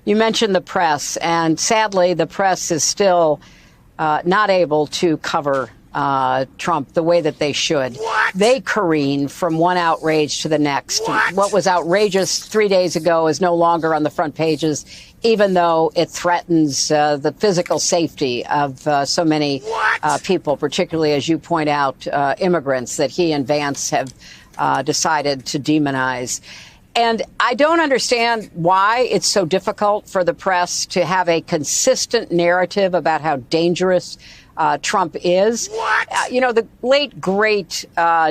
You mentioned the press, and sadly, the press is still not able to cover Trump the way that they should. What? They careen from one outrage to the next. What was outrageous 3 days ago is no longer on the front pages, even though it threatens the physical safety of so many people, particularly, as you point out, immigrants that he and Vance have decided to demonize. And I don't understand why it's so difficult for the press to have a consistent narrative about how dangerous Trump is. The late, great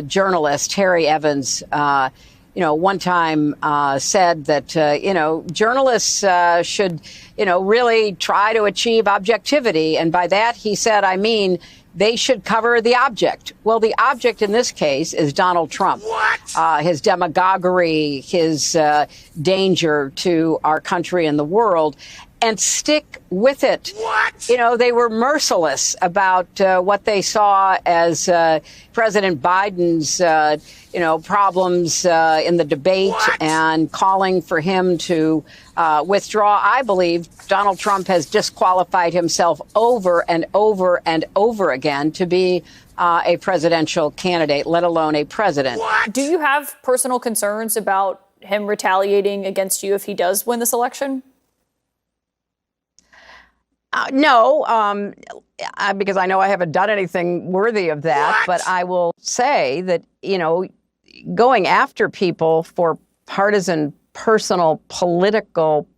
journalist Harry Evans, one time said that, journalists should, really try to achieve objectivity. And by that, he said, I mean, they should cover the object. Well, the object in this case is Donald Trump. His demagoguery, his danger to our country and the world. And stick with it. They were merciless about what they saw as President Biden's, problems in the debate and calling for him to withdraw. I believe Donald Trump has disqualified himself over and over and over again to be a presidential candidate, let alone a president. Do you have personal concerns about him retaliating against you if he does win this election? No, because I know I haven't done anything worthy of that. But I will say that, going after people for partisan, personal, political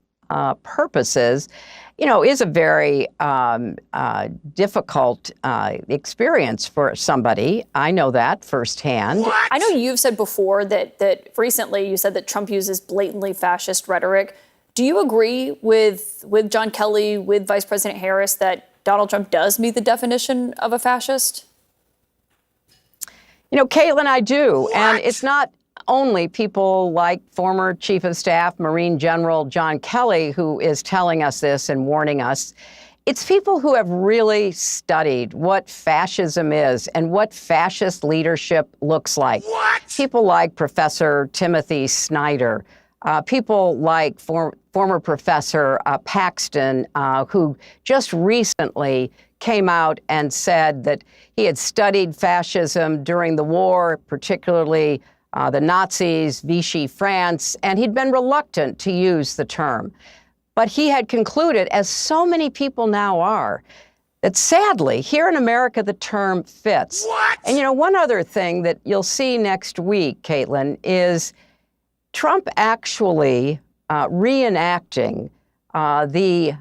purposes, is a very difficult experience for somebody. I know that firsthand. I know you've said before that recently you said that Trump uses blatantly fascist rhetoric. Do you agree with John Kelly, with Vice President Harris, that Donald Trump does meet the definition of a fascist? Caitlin, I do. And it's not only people like former Chief of Staff, Marine General John Kelly, who is telling us this and warning us. It's people who have really studied what fascism is and what fascist leadership looks like. People like Professor Timothy Snyder. People like former Professor Paxton, who just recently came out and said that he had studied fascism during the war, particularly the Nazis, Vichy France, and he'd been reluctant to use the term. But he had concluded, as so many people now are, that sadly, here in America, the term fits. And, one other thing that you'll see next week, Caitlin, is Trump actually reenacting the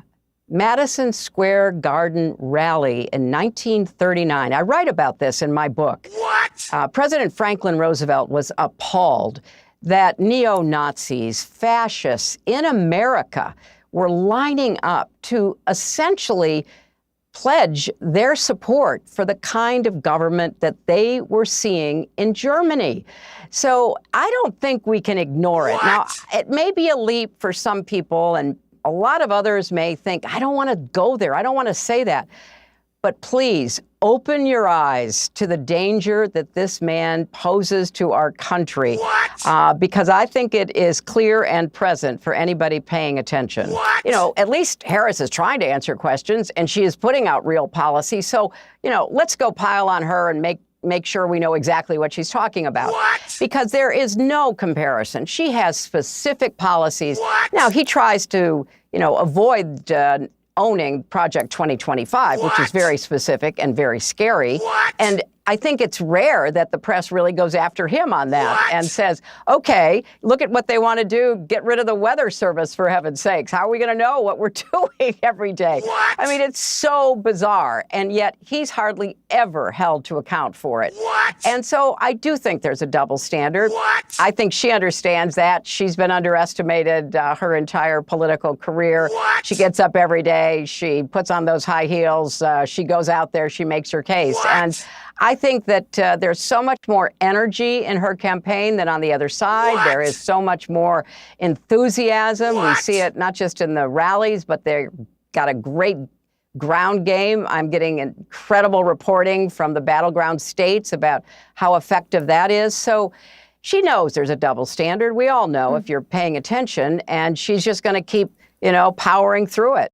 Madison Square Garden rally in 1939. I write about this in my book. President Franklin Roosevelt was appalled that neo-Nazis, fascists in America were lining up to essentially pledge their support for the kind of government that they were seeing in Germany. So I don't think we can ignore it. Now, it may be a leap for some people, and a lot of others may think, I don't want to go there. I don't want to say that. But please, open your eyes to the danger that this man poses to our country, because I think it is clear and present for anybody paying attention. At least Harris is trying to answer questions, and she is putting out real policy. So, let's go pile on her and make sure we know exactly what she's talking about. Because there is no comparison. She has specific policies. Now, he tries to, avoid owning Project 2025, which is very specific and very scary. And I think it's rare that the press really goes after him on that and says, okay, look at what they want to do. Get rid of the weather service, for heaven's sakes. How are we going to know what we're doing every day? I mean, it's so bizarre. And yet he's hardly ever held to account for it. And so I do think there's a double standard. I think she understands that. She's been underestimated her entire political career. She gets up every day. She puts on those high heels. She goes out there. She makes her case. And I think that there's so much more energy in her campaign than on the other side. There is so much more enthusiasm. We see it not just in the rallies, but they've got a great ground game. I'm getting incredible reporting from the battleground states about how effective that is. So she knows there's a double standard. We all know if you're paying attention, and she's just going to keep powering through it.